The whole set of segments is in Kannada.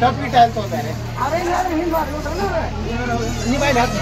टपी टाइल तो होता है नहीं भाई हाथ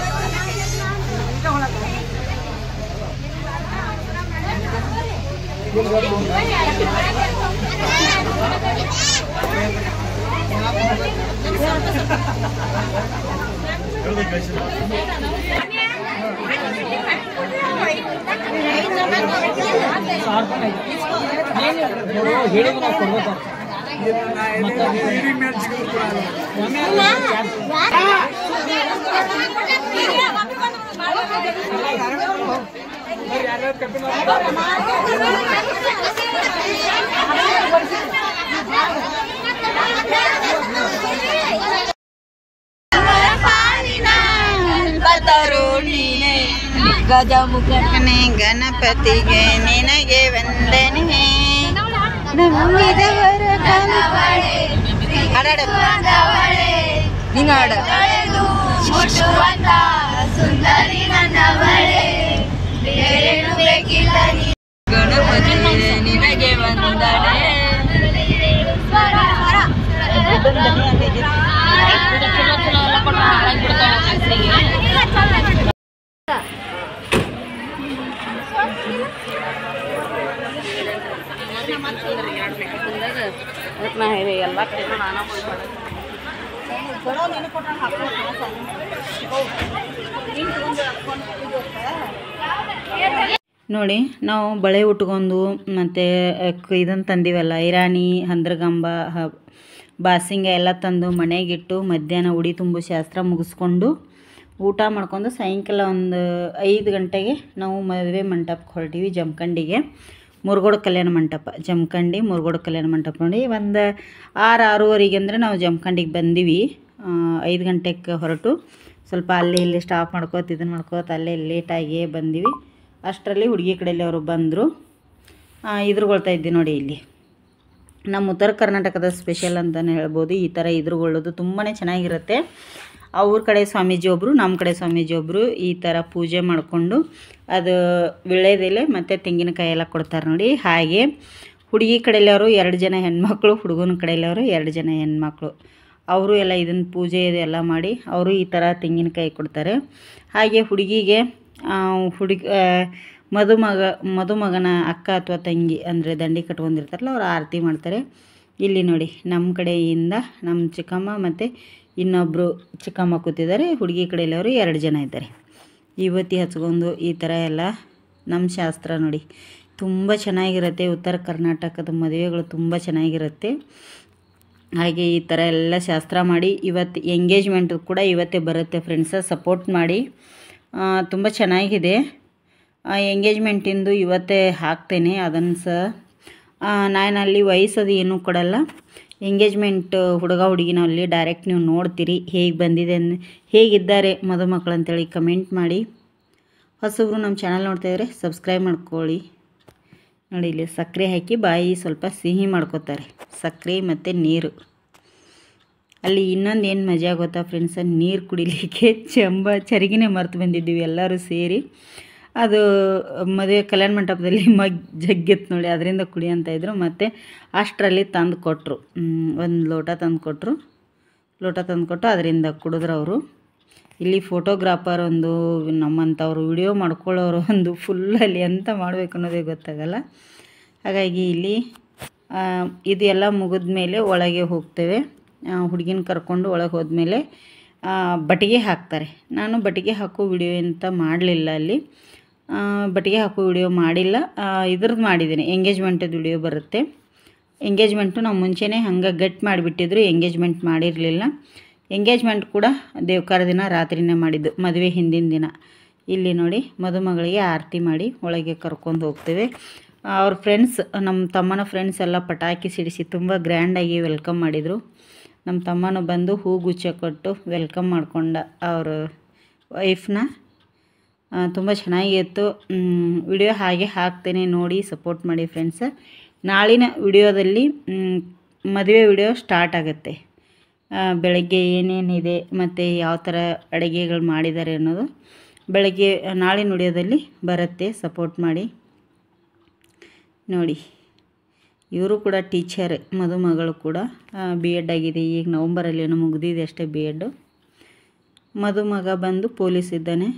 ಗಜಮುಖನೇ ಗಣಪತಿಗೆ ನಿನಗೆ ವಂದನೆ ನಂಬಿದವರ ಕನವಳೆ ನಿಂಗಾಡ ಮುಟ್ಟುವಂತ ಸುಂದರಿ ನನ್ನವಳೆ ಬೇರೇನು ಬೇಕಿಲ್ಲ ಗಣಪತಿಗೆ ನಿನಗೆ ವಂದನೆ ಎಲ್ಲ ಕಡೆ ನಾನು ಕೊಡೋ ನೀನು ಕೊಟ್ಟ ಹಾಕೋ ನೋಡಿ ನಾವು ಬಳೆ ಉಟ್ಕೊಂಡು ಮತ್ತು ಇದನ್ನು ತಂದಿವಲ್ಲ ಇರಾನಿ ಹಂದ್ರಗಂಬ ಬಾಸಿಂಗ ಎಲ್ಲ ತಂದು ಮನೆಗಿಟ್ಟು ಮಧ್ಯಾಹ್ನ ಉಡಿ ತುಂಬು ಶಾಸ್ತ್ರ ಮುಗಿಸ್ಕೊಂಡು ಊಟ ಮಾಡ್ಕೊಂಡು ಸಾಯಂಕಾಲ ಒಂದು 5 ಗಂಟೆಗೆ ನಾವು ಮದುವೆ ಮಂಟಪಕ್ಕೆ ಹೊರಟೀವಿ. ಜಮಖಂಡಿಗೆ ಮುರುಗೋಡು ಕಲ್ಯಾಣ ಮಂಟಪ, ಜಮಖಂಡಿ ಮುರುಗೋಡು ಕಲ್ಯಾಣ ಮಂಟಪ ನೋಡಿ. ಒಂದು 6-6:30 ಅಂದರೆ ನಾವು ಜಮಖಂಡಿಗೆ ಬಂದೀವಿ. 5 ಗಂಟೆಗೆ ಹೊರಟು ಸ್ವಲ್ಪ ಅಲ್ಲಿ ಇಲ್ಲಿ ಸ್ಟಾಪ್ ಮಾಡ್ಕೋತ ಇದನ್ನು ಮಾಡ್ಕೋತ ಅಲ್ಲೇ ಲೇಟಾಗಿ ಬಂದೀವಿ. ಅಷ್ಟರಲ್ಲಿ ಹುಡುಗಿ ಕಡೆಯಲ್ಲಿ ಅವರು ಬಂದರು. ಇದ್ರುಗೊಳ್ತಾ ಇದ್ದೆ ನೋಡಿ. ಇಲ್ಲಿ ನಮ್ಮ ಉತ್ತರ ಕರ್ನಾಟಕದ ಸ್ಪೆಷಲ್ ಅಂತಲೇ ಹೇಳ್ಬೋದು. ಈ ಥರ ಇದ್ರುಗೊಳ್ಳೋದು ತುಂಬಾ ಚೆನ್ನಾಗಿರುತ್ತೆ. ಅವ್ರ ಕಡೆ ಸ್ವಾಮೀಜಿ ಒಬ್ಬರು, ನಮ್ಮ ಕಡೆ ಸ್ವಾಮೀಜಿ ಒಬ್ಬರು ಈ ಥರ ಪೂಜೆ ಮಾಡಿಕೊಂಡು ಅದು ವಿಳ್ಯದೆಲೆ ಮತ್ತು ತೆಂಗಿನಕಾಯಿ ಎಲ್ಲ ಕೊಡ್ತಾರೆ ನೋಡಿ. ಹಾಗೆ ಹುಡುಗಿ ಕಡೆಯಲ್ಲಿ ಅವರು 2 ಜನ ಹೆಣ್ಮಕ್ಳು, ಹುಡುಗನ ಕಡೆಯಲ್ಲಿ ಅವರು 2 ಜನ ಹೆಣ್ಮಕ್ಳು. ಅವರು ಎಲ್ಲ ಇದನ್ನು ಪೂಜೆ ಇದೆಲ್ಲ ಮಾಡಿ ಅವರು ಈ ಥರ ತೆಂಗಿನಕಾಯಿ ಕೊಡ್ತಾರೆ. ಹಾಗೆ ಹುಡುಗಿಗೆ ಮದುಮಗನ ಅಕ್ಕ ಅಥವಾ ತಂಗಿ ಅಂದರೆ ದಂಡಿ ಕಟ್ಕೊಂಡಿರ್ತಾರಲ್ಲ ಅವ್ರು ಆರತಿ ಮಾಡ್ತಾರೆ. ಇಲ್ಲಿ ನೋಡಿ ನಮ್ಮ ಕಡೆಯಿಂದ ನಮ್ಮ ಚಿಕ್ಕಮ್ಮ ಮತ್ತು ಇನ್ನೊಬ್ಬರು ಚಿಕ್ಕಮ್ಮ ಕೂತಿದ್ದಾರೆ. ಹುಡುಗಿ ಕಡೆಯಲ್ಲಿ ಅವರು 2 ಜನ ಇದ್ದಾರೆ. ಇವತ್ತಿ ಹಚ್ಕೊಂಡು ಈ ಥರ ಎಲ್ಲ ನಮ್ಮ ಶಾಸ್ತ್ರ ನೋಡಿ ತುಂಬ ಚೆನ್ನಾಗಿರುತ್ತೆ. ಉತ್ತರ ಕರ್ನಾಟಕದ ಮದುವೆಗಳು ತುಂಬ ಚೆನ್ನಾಗಿರುತ್ತೆ. ಹಾಗೆ ಈ ಥರ ಎಲ್ಲ ಶಾಸ್ತ್ರ ಮಾಡಿ ಇವತ್ತು ಎಂಗೇಜ್ಮೆಂಟ್ ಕೂಡ ಇವತ್ತೇ ಬರುತ್ತೆ ಫ್ರೆಂಡ್ಸ. ಸಪೋರ್ಟ್ ಮಾಡಿ, ತುಂಬ ಚೆನ್ನಾಗಿದೆ. ಎಂಗೇಜ್ಮೆಂಟಿಂದು ಇವತ್ತೇ ಹಾಕ್ತೇನೆ ಅದನ್ನು ಸಹ. ನಾನು ಅಲ್ಲಿ ವಯಸ್ಸದು ಏನೂ ಕೊಡಲ್ಲ. ಎಂಗೇಜ್ಮೆಂಟ್ ಹುಡುಗ ಹುಡುಗಿನಲ್ಲಿ ಡೈರೆಕ್ಟ್ ನೀವು ನೋಡ್ತೀರಿ ಹೇಗೆ ಬಂದಿದೆ ಹೇಗಿದ್ದಾರೆ ಮದುಮಕ್ಕಳು ಅಂತೇಳಿ ಕಮೆಂಟ್ ಮಾಡಿ. ಹೊಸಬ್ರು ನಮ್ಮ ಚಾನಲ್ ನೋಡ್ತಾಯಿದ್ರೆ ಸಬ್ಸ್ಕ್ರೈಬ್ ಮಾಡ್ಕೊಳ್ಳಿ. ನೋಡಿ ಇಲ್ಲಿ ಸಕ್ಕರೆ ಹಾಕಿ ಬಾಯಿ ಸ್ವಲ್ಪ ಸಿಹಿ ಮಾಡ್ಕೋತಾರೆ, ಸಕ್ಕರೆ ಮತ್ತು ನೀರು. ಅಲ್ಲಿ ಇನ್ನೊಂದು ಏನು ಮಜಾ ಗೊತ್ತಾ ಫ್ರೆಂಡ್ಸ, ನೀರು ಕುಡಿಲಿಕ್ಕೆ ಚರಿಗಿನೇ ಮರೆತು ಬಂದಿದ್ದೀವಿ ಎಲ್ಲರೂ ಸೇರಿ. ಅದು ಮದುವೆ ಕಲ್ಯಾಣ ಮಂಟಪದಲ್ಲಿ ಜಗ್ಗಿತ್ತು ನೋಡಿ, ಅದರಿಂದ ಕುಡಿ ಅಂತ ಇದ್ರು. ಮತ್ತು ಅಷ್ಟರಲ್ಲಿ ತಂದು ಕೊಟ್ಟರು, ಒಂದು ಲೋಟ ತಂದು ಕೊಟ್ಟು ಅದರಿಂದ ಕುಡಿದ್ರು ಅವರು. ಇಲ್ಲಿ ಫೋಟೋಗ್ರಾಫರ್ ಒಂದು ನಮ್ಮಂಥವ್ರು ವಿಡಿಯೋ ಮಾಡ್ಕೊಳ್ಳೋರು ಒಂದು ಫುಲ್ಲಲ್ಲಿ ಎಂತ ಮಾಡಬೇಕು ಅನ್ನೋದೇ ಗೊತ್ತಾಗಲ್ಲ. ಹಾಗಾಗಿ ಇಲ್ಲಿ ಇದು ಎಲ್ಲ ಮುಗಿದ ಮೇಲೆ ಒಳಗೆ ಹೋಗ್ತೇವೆ. ಹುಡುಗಿನ ಕರ್ಕೊಂಡು ಒಳಗೆ ಹೋದ್ಮೇಲೆ ಬಟ್ಟಿಗೆ ಹಾಕ್ತಾರೆ. ನಾನು ಬಟ್ಟಿಗೆ ಹಾಕೋ ವಿಡಿಯೋ ಅಂತ ಮಾಡಲಿಲ್ಲ ಅಲ್ಲಿ, ಬಟ್ಟಿಗೆ ಹಾಕೋ ವಿಡಿಯೋ ಮಾಡಿಲ್ಲ. ಇದ್ರದ್ದು ಮಾಡಿದ್ದೀನಿ, ಎಂಗೇಜ್ಮೆಂಟದ್ದು ವಿಡಿಯೋ ಬರುತ್ತೆ. ಎಂಗೇಜ್ಮೆಂಟು ನಾವು ಮುಂಚೆನೇ ಹಂಗೆ ಗಟ್ ಮಾಡಿಬಿಟ್ಟಿದ್ರು, ಎಂಗೇಜ್ಮೆಂಟ್ ಮಾಡಿರಲಿಲ್ಲ. ಎಂಗೇಜ್ಮೆಂಟ್ ಕೂಡ ದೇವಕಾರ ದಿನ ರಾತ್ರಿನೇ ಮಾಡಿದ್ದು, ಮದುವೆ ಹಿಂದಿನ ದಿನ. ಇಲ್ಲಿ ನೋಡಿ ಮದುಮಗಳಿಗೆ ಆರತಿ ಮಾಡಿ ಒಳಗೆ ಕರ್ಕೊಂಡು ಹೋಗ್ತೇವೆ. ಅವ್ರ ಫ್ರೆಂಡ್ಸ್, ನಮ್ಮ ತಮ್ಮನ ಫ್ರೆಂಡ್ಸ್ ಎಲ್ಲ ಪಟಾಕಿ ಸಿಡಿಸಿ ತುಂಬ ಗ್ರ್ಯಾಂಡಾಗಿ ವೆಲ್ಕಮ್ ಮಾಡಿದರು. ನಮ್ಮ ತಮ್ಮನ ಬಂದು ಹೂಗುಚ್ಛ ಕೊಟ್ಟು ವೆಲ್ಕಮ್ ಮಾಡ್ಕೊಂಡ ಅವ್ರ ವೈಫ್ನ. ತುಂಬ ಚೆನ್ನಾಗಿತ್ತು. ವಿಡಿಯೋ ಹಾಗೆ ಹಾಕ್ತೇನೆ, ನೋಡಿ ಸಪೋರ್ಟ್ ಮಾಡಿ ಫ್ರೆಂಡ್ಸ್. ನಾಳಿನ ವಿಡಿಯೋದಲ್ಲಿ ಮದುವೆ ವಿಡಿಯೋ ಸ್ಟಾರ್ಟ್ ಆಗುತ್ತೆ. ಬೆಳಗ್ಗೆ ಏನೇನಿದೆ ಮತ್ತು ಯಾವ ಥರ ಅಡುಗೆಗಳು ಮಾಡಿದ್ದಾರೆ ಅನ್ನೋದು ಬೆಳಗ್ಗೆ ನಾಳಿನ ವಿಡಿಯೋದಲ್ಲಿ ಬರುತ್ತೆ. ಸಪೋರ್ಟ್ ಮಾಡಿ ನೋಡಿ. ಇವರು ಕೂಡ ಟೀಚರ್, ಮದುಮಗಳು ಕೂಡ B.Ed ಆಗಿದೆ. ಈಗ ನವಂಬರಲ್ಲಿ ಏನೋ ಮುಗಿದಿದೆ ಅಷ್ಟೇ B.Ed. ಮದುಮಗ ಬಂದು ಪೊಲೀಸ್ ಇದ್ದಾನೆ.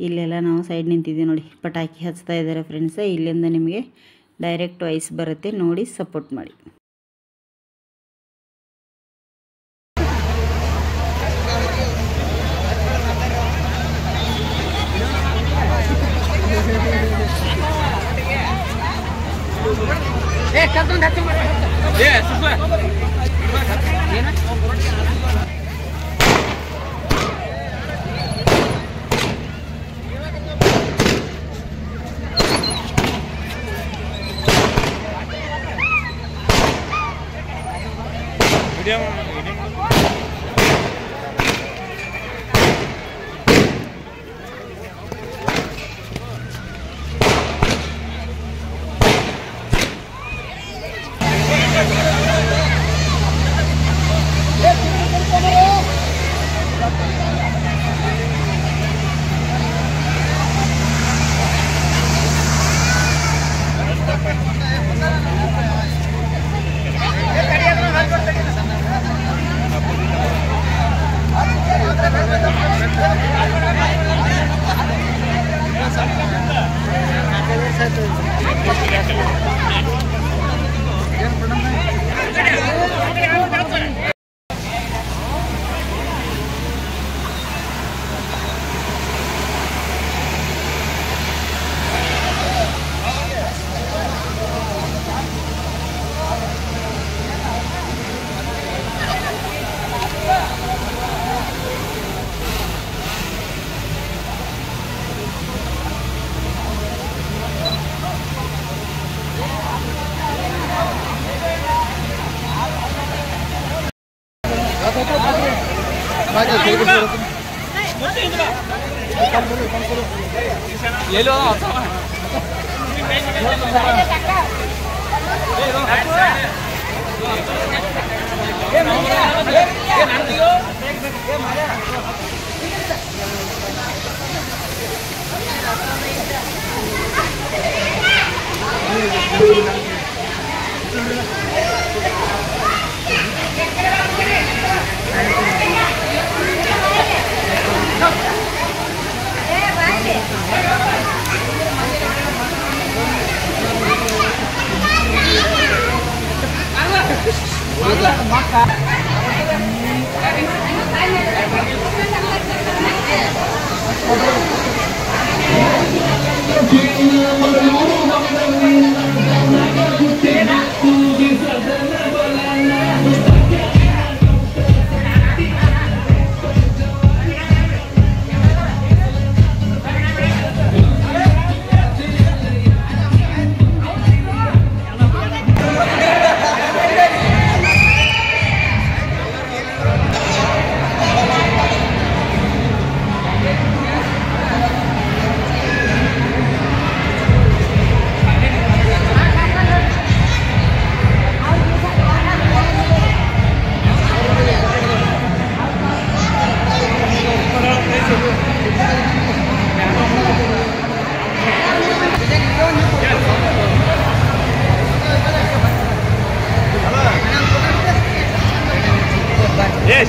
ಇಲ್ಲೆಲ್ಲ ನಾವು ಸೈಡ್ ನಿಂತಿದ್ದೀವಿ ನೋಡಿ, ಪಟಾಕಿ ಹಚ್ತಾ ಇದ್ದಾರೆ ಫ್ರೆಂಡ್ಸ. ಇಲ್ಲಿಂದ ನಿಮಗೆ ಡೈರೆಕ್ಟ್ ವಾಯ್ಸ್ ಬರುತ್ತೆ, ನೋಡಿ ಸಪೋರ್ಟ್ ಮಾಡಿ.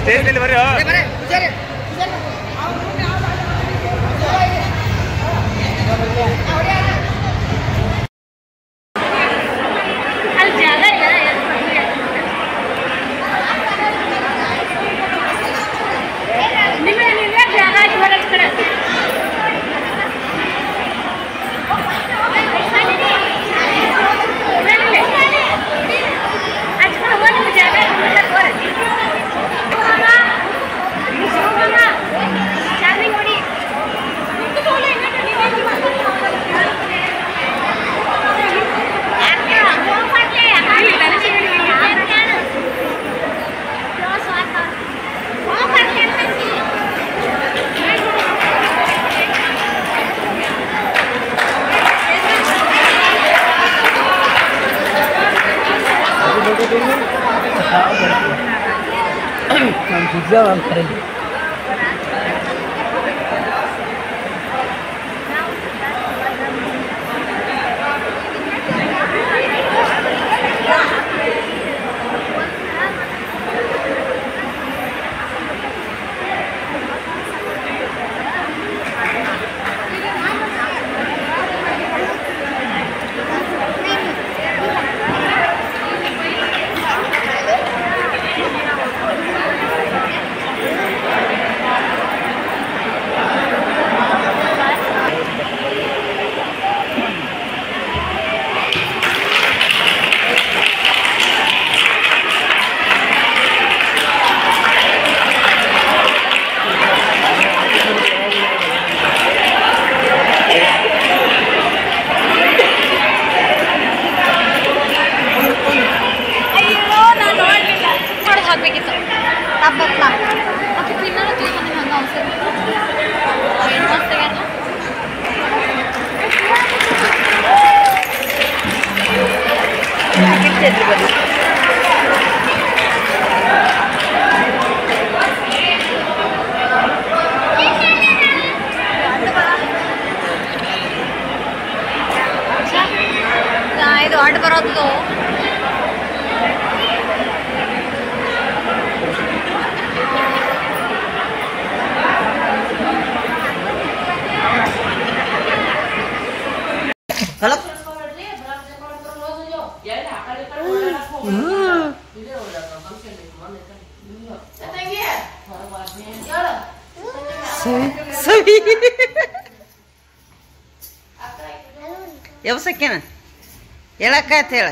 ಸ್ಟೇಜ್ ಮೇಲೆ ಬರ್ರಿ ಇದು ಅಡ್ಡ ಬರೋದು ಯಾವಸಕ್ಕೇನ ಹೇಳಕ್ಕಾಯ್ತು ಹೇಳ